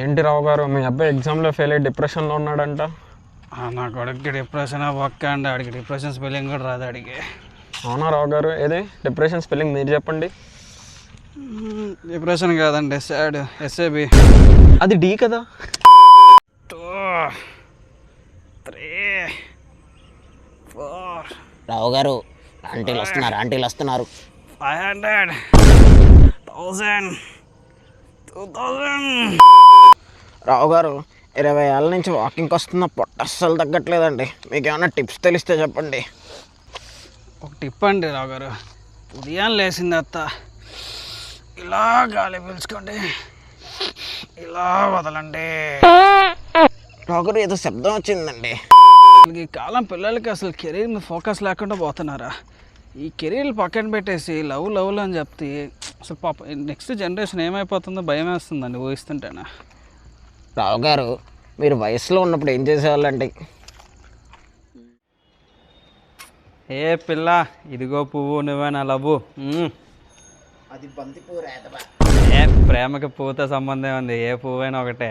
ఏంటి రావు గారు, మీ అబ్బాయి ఎగ్జామ్లో ఫెయిల్ అయ్యి డిప్రెషన్లో ఉన్నాడంట. నా కొడుక్కి డిప్రెషన్ ఒక్క అండి, ఆడికి డిప్రెషన్ స్పెల్లింగ్ కూడా రాదు ఆడికి. అవునా రావు గారు, ఏది డిప్రెషన్ స్పెల్లింగ్ మీరు చెప్పండి. డిప్రెషన్ కాదండి, సాడ్, ఎస్ఏబి. అది డి కదా. 2 3 4 రావు గారు, ఆంటీలు వస్తున్నారు 500 1000 2000. రావు గారు, 20 ఏళ్ళ నుంచి వాకింగ్కి వస్తున్న పొట్ట అస్సలు తగ్గట్లేదండి. మీకు ఏమైనా టిప్స్ తెలిస్తే చెప్పండి. ఒక టిప్ అండి రావు గారు, ఉదయం లేచింది అత్త ఇలా గాలి పీల్చుకోండి, ఇలా వదలండి. రావు గారు, ఏదో శబ్దం వచ్చిందండి. ఈ కాలం పిల్లలకి అసలు కెరీర్ మీద ఫోకస్ లేకుండా పోతున్నారా? ఈ కెరీర్లు పక్కన పెట్టేసి లవ్లు అని చెప్తే అసలు పాప నెక్స్ట్ జనరేషన్ ఏమైపోతుందో భయం వేస్తుందండి ఊహిస్తుంటేనా. రావు గారు, మీరు వయసులో ఉన్నప్పుడు ఏం చేసేవాళ్ళండి? ఏ పిల్ల, ఇదిగో పువ్వు, నువ్వే నా లవ్వు. అది బంతి పువ్వు. ఏ ప్రేమకి పువ్వుతో సంబంధం ఉంది, ఏ పువ్వైనా ఒకటే.